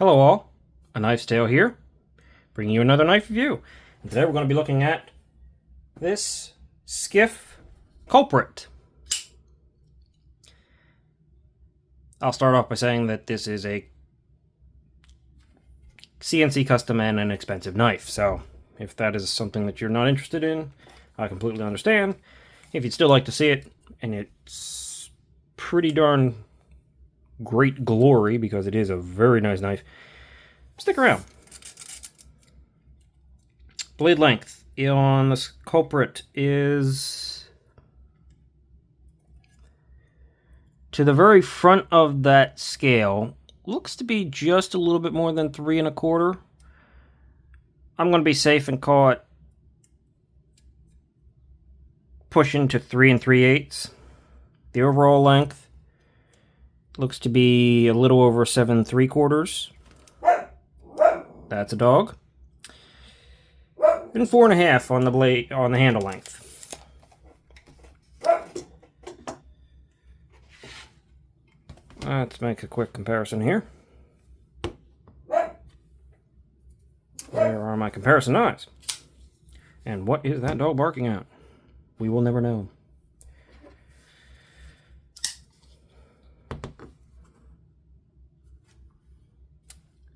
Hello all, A Knife's Tale here, bringing you another knife review. And today we're going to be looking at this Skiff Culprit. I'll start off by saying that this is a CNC custom and an expensive knife, so if that is something that you're not interested in, I completely understand. If you'd still like to see it, and it's pretty darn great glory because it is a very nice knife, stick around. Blade length on this Culprit is to the very front of that scale. Looks to be just a little bit more than 3 1/4. I'm going to be safe and call it pushing to 3 3/8. The overall length looks to be a little over 7 3/4. That's a dog. And 4 1/2 on the blade, on the handle length. Let's make a quick comparison here. Where are my comparison eyes? And what is that dog barking at? We will never know.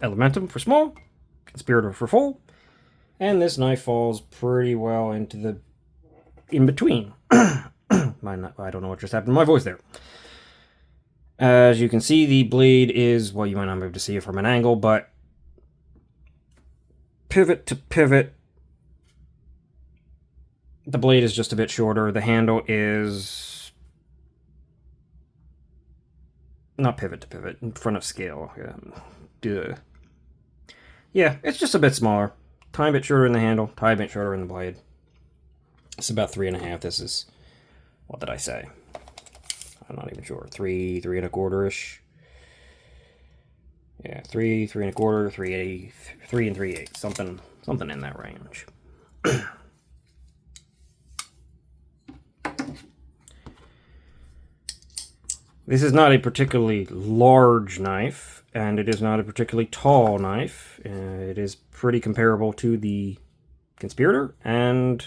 Elementum for small, Conspirator for full, and this knife falls pretty well into the in-between. I don't know what just happened to my voice there. As you can see, the blade is, well, you might not be able to see it from an angle, but pivot to pivot, the blade is just a bit shorter. The handle is not pivot to pivot, in front of scale. Yeah, it's just a bit smaller. Tiny bit shorter in the handle, tiny bit shorter in the blade. It's about 3 1/2. This is, what did I say? I'm not even sure. 3 1/4-ish. Yeah, 3 1/4, 3 3/8. Something in that range. This is not a particularly large knife, and it is not a particularly tall knife. It is pretty comparable to the Conspirator, and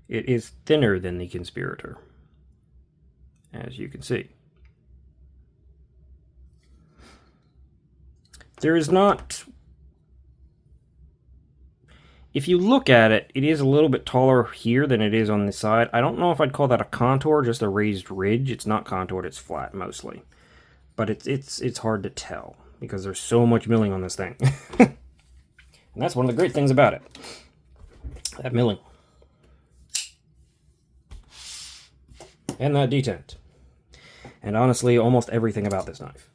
it is thinner than the Conspirator, as you can see. There is not... If you look at it, it is a little bit taller here than it is on the side. I don't know if I'd call that a contour, just a raised ridge. It's not contoured, it's flat mostly. But it's hard to tell because there's so much milling on this thing. And that's one of the great things about it. That milling. And that detent. And honestly, almost everything about this knife.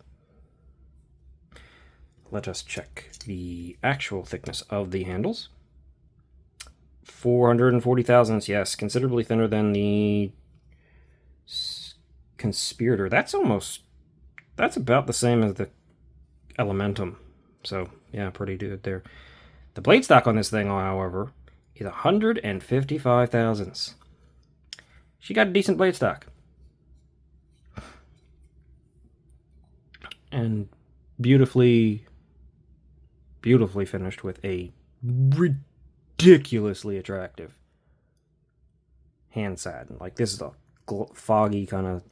Let us check the actual thickness of the handles. 440 thousandths, yes, considerably thinner than the Conspirator. That's about the same as the Elementum. So, yeah, pretty good there. The blade stock on this thing, however, is 155 thousandths. She got a decent blade stock. And beautifully finished with a ridiculously attractive hand satin. Like, this is a foggy kind of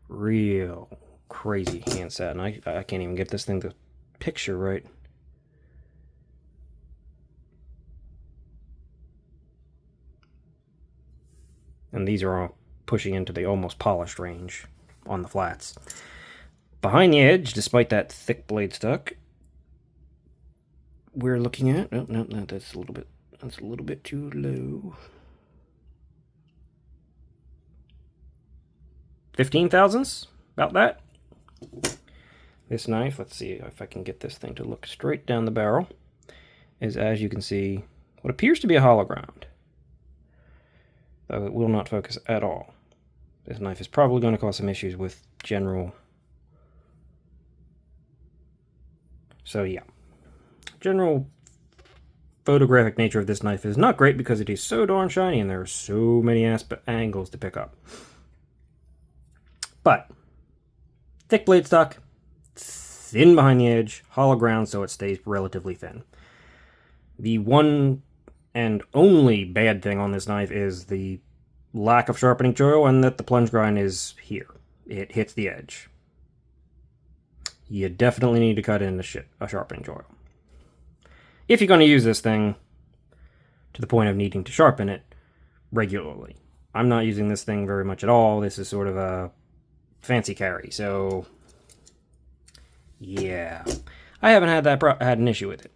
real crazy hand satin. I can't even get this thing to picture right. And these are all pushing into the almost polished range on the flats. Behind the edge, despite that thick blade stock, we're looking at... Oh, no, that's a little bit too low. 15 thousandths? About that. This knife, let's see if I can get this thing to look straight down the barrel, is, as you can see, what appears to be a hollow ground. Though it will not focus at all. This knife is probably going to cause some issues with general... So yeah. General photographic nature of this knife is not great because it is so darn shiny and there are so many angles to pick up. But thick blade stock, thin behind the edge, hollow ground so it stays relatively thin. The one and only bad thing on this knife is the lack of sharpening choil and that the plunge grind is here. It hits the edge. You definitely need to cut in a sharpening choil. If you're going to use this thing to the point of needing to sharpen it regularly. I'm not using this thing very much at all. This is sort of a fancy carry, so yeah. I haven't had an issue with it.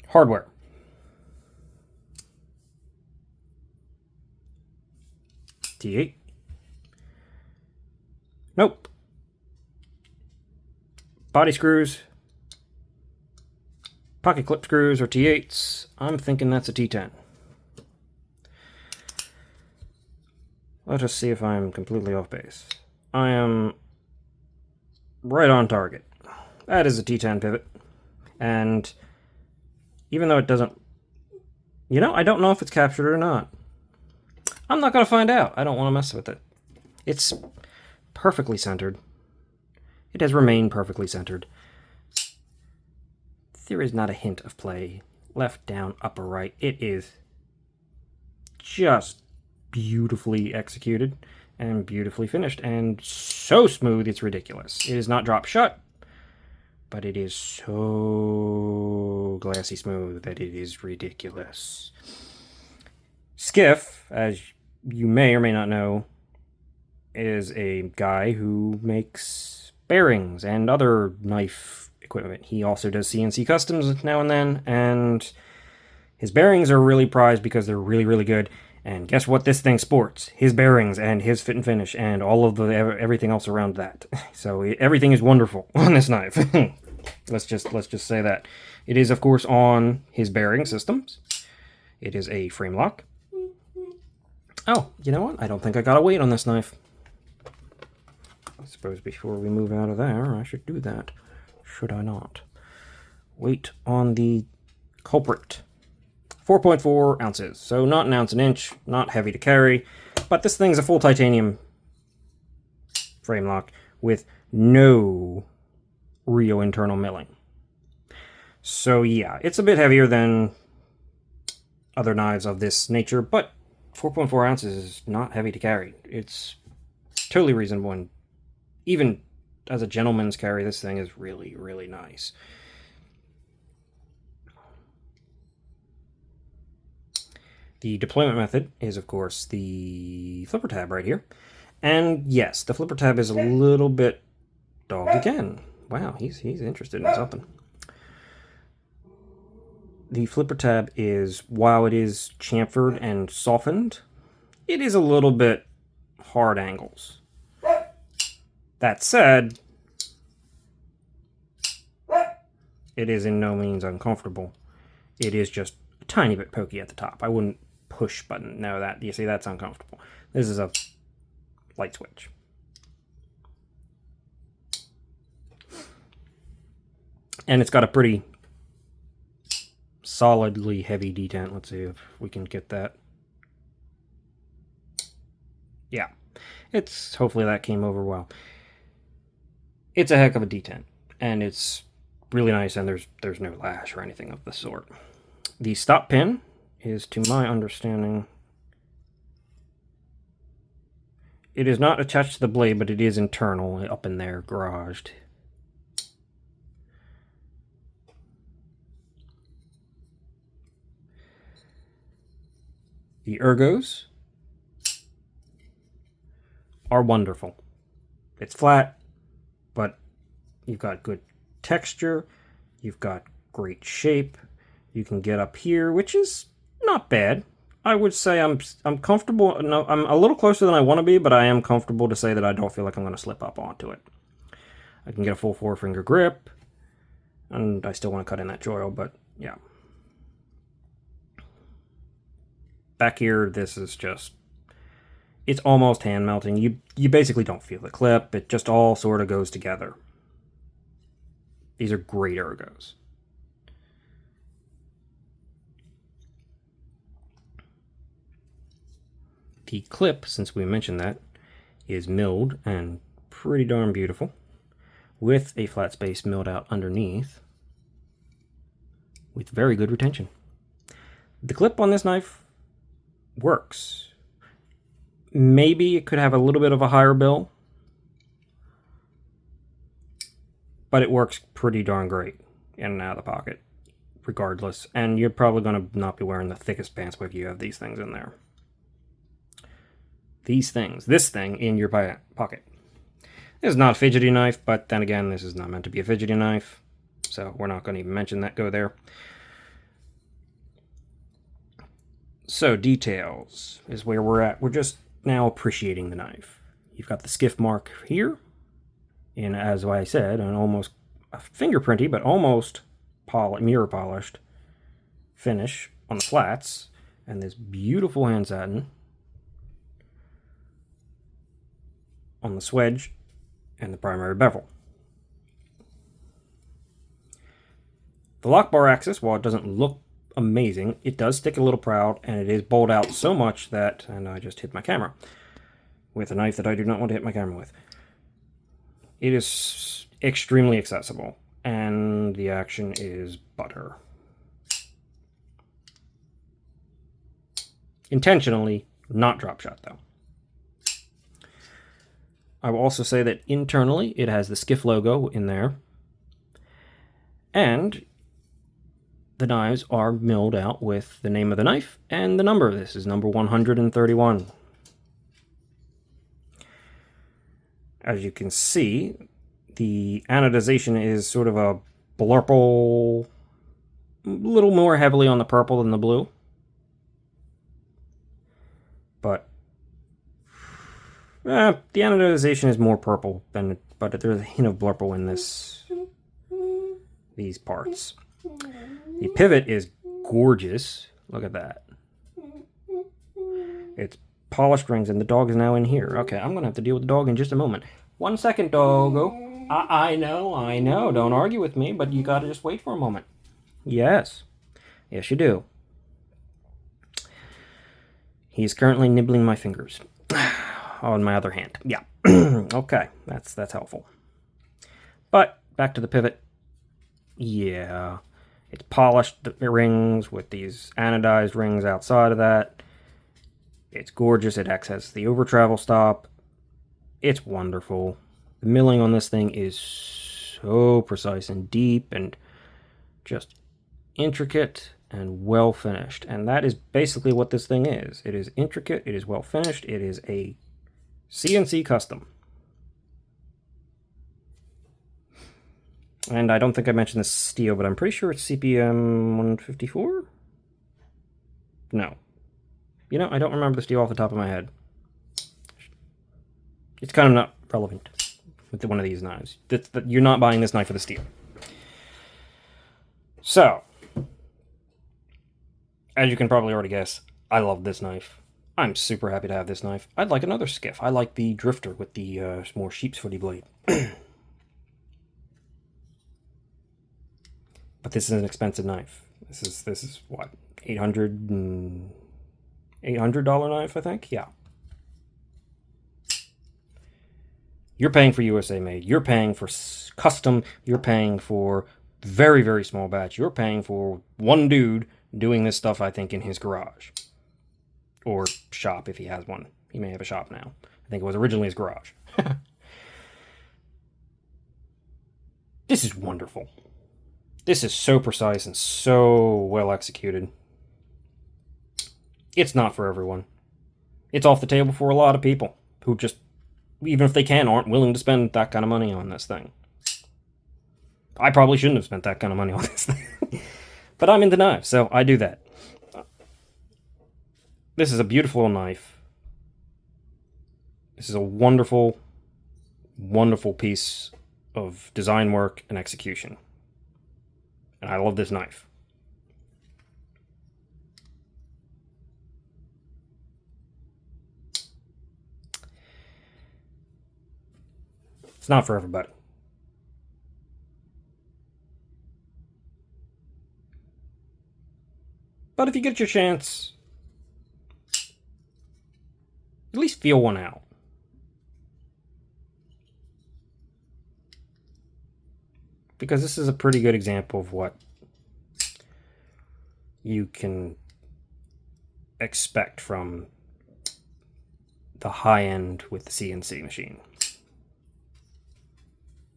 Hardware. T8. Nope. Body screws. Pocket clip screws or T8s. I'm thinking that's a T10. Let us see if I'm completely off base. I am right on target. That is a T10 pivot. And even though it doesn't... I don't know if it's captured or not. I'm not going to find out. I don't want to mess with it. It's perfectly centered. It has remained perfectly centered. There is not a hint of play. Left, down, up, or right. It is just beautifully executed and beautifully finished and so smooth it's ridiculous. It is not drop shut, but it is so glassy smooth that it is ridiculous. Skiff, as you may or may not know, is a guy who makes bearings and other knife equipment. He also does CNC customs now and then, and his bearings are really prized because they're really, really good. And guess what this thing sports? His bearings and his fit and finish and all of the everything else around that. So everything is wonderful on this knife. let's just say that. It is, of course, on his bearing systems. It is a frame lock. Oh, you know what? I don't think I got a weight on this knife. I suppose before we move out of there, I should do that. Should I not? Weight on the Culprit. 4.4 ounces. So not an ounce an inch, not heavy to carry. But this thing's a full titanium frame lock with no Rio internal milling. So yeah, it's a bit heavier than other knives of this nature, but 4.4 ounces is not heavy to carry. It's totally reasonable, and even as a gentleman's carry, this thing is really, really nice. The deployment method is, of course, the flipper tab right here. And yes, the flipper tab is a little bit dogged again. Wow, he's interested in something. The flipper tab is, while it is chamfered and softened, it is a little bit hard angles. That said, it is in no means uncomfortable. It is just a tiny bit pokey at the top. I wouldn't push button. No, that, you see, that's uncomfortable. This is a light switch. And it's got a pretty solidly heavy detent. Let's see if we can get that. Yeah, it's, hopefully that came over well. It's a heck of a detent, and it's really nice, and there's no lash or anything of the sort. The stop pin is, to my understanding, it is not attached to the blade, but it is internal, up in there, garaged. The ergos are wonderful. It's flat, but you've got good texture, you've got great shape. You can get up here, which is not bad. I would say I'm comfortable. No, I'm a little closer than I want to be, but I am comfortable to say that I don't feel like I'm going to slip up onto it. I can get a full 4-finger grip, and I still want to cut in that choil, but yeah. Back here, this is just, it's almost hand melting. You basically don't feel the clip. It just all sort of goes together. These are great ergos. The clip, since we mentioned that, is milled and pretty darn beautiful, with a flat space milled out underneath with very good retention. The clip on this knife works. Maybe it could have a little bit of a higher bill, but it works pretty darn great in and out of the pocket regardless, and you're probably going to not be wearing the thickest pants if you have these things in there. This thing in your pocket. This is not a fidgety knife, but then again, this is not meant to be a fidgety knife, so we're not going to even mention that. Go there. So details is where we're at. We're just now appreciating the knife. You've got the Skiff mark here, and as I said, an almost fingerprinty, but almost mirror polished finish on the flats, and this beautiful hand satin on the swedge and the primary bevel. The lock bar axis, while it doesn't look amazing, it does stick a little proud, and it is bowled out so much that, and I just hit my camera with a knife that I do not want to hit my camera with. It is extremely accessible, and the action is butter. Intentionally not drop shot though. I will also say that internally it has the Skiff logo in there, and the knives are milled out with the name of the knife and the number. This is number 131. As you can see, the anodization is sort of a blurple, a little more heavily on the purple than the blue. But the anodization is more purple than, but there's a hint of blurple in these parts. The pivot is gorgeous. Look at that. It's polished rings, and the dog is now in here. Okay, I'm going to have to deal with the dog in just a moment. 1 second, doggo. I know. Don't argue with me, but you got to just wait for a moment. Yes. Yes, you do. He's currently nibbling my fingers on my other hand. Yeah. Okay, that's helpful. But back to the pivot. Yeah. It's polished rings with these anodized rings outside of that. It's gorgeous. It acts as the over travel stop. It's wonderful. The milling on this thing is so precise and deep and just intricate and well finished. And that is basically what this thing is. It is intricate. It is well finished. It is a CNC custom. And I don't think I mentioned this steel, but I'm pretty sure it's CPM 154? No. You know, I don't remember the steel off the top of my head. It's kind of not relevant with one of these knives. You're not buying this knife for the steel. So, as you can probably already guess, I love this knife. I'm super happy to have this knife. I'd like another Skiff. I like the Drifter with the more sheep's footy blade. But this is an expensive knife. This is what, $800 knife, I think? Yeah. You're paying for USA made. You're paying for custom. You're paying for very, very small batch. You're paying for one dude doing this stuff, I think, in his garage. Or shop, if he has one. He may have a shop now. I think it was originally his garage. This is wonderful. This is so precise and so well executed. It's not for everyone. It's off the table for a lot of people who just, even if they can, aren't willing to spend that kind of money on this thing. I probably shouldn't have spent that kind of money on this thing. But I'm into knives, so I do that. This is a beautiful knife. This is a wonderful, wonderful piece of design work and execution. And I love this knife. It's not for everybody. But if you get your chance, At least feel one out. Because this is a pretty good example of what you can expect from the high end with the CNC machine.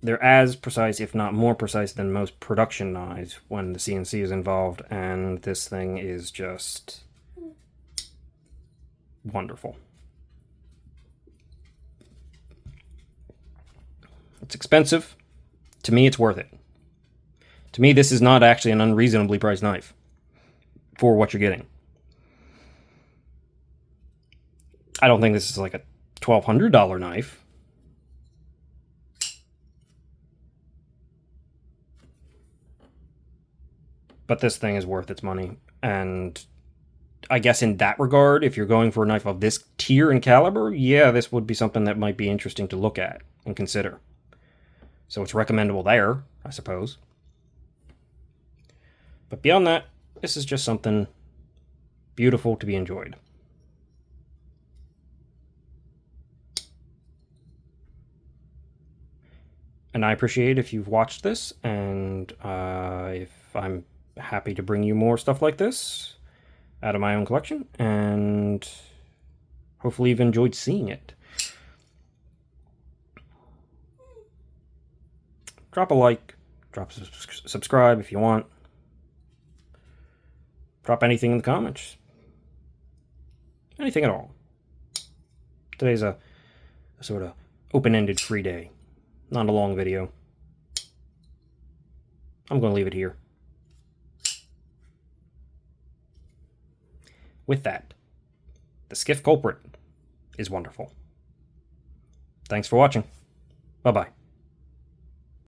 They're as precise, if not more precise, than most production knives when the CNC is involved, and this thing is just wonderful. It's expensive. To me, it's worth it. To me, this is not actually an unreasonably priced knife for what you're getting. I don't think this is like a $1,200 knife. But this thing is worth its money. And I guess in that regard, if you're going for a knife of this tier and caliber, yeah, this would be something that might be interesting to look at and consider. So it's recommendable there, I suppose. But beyond that, this is just something beautiful to be enjoyed. And I appreciate if you've watched this, and if I'm happy to bring you more stuff like this out of my own collection, and hopefully you've enjoyed seeing it. Drop a like, drop a subscribe if you want. Drop anything in the comments. Anything at all. Today's a sort of open-ended free day. Not a long video. I'm going to leave it here. With that, the Skiff Culprit is wonderful. Thanks for watching. Bye-bye.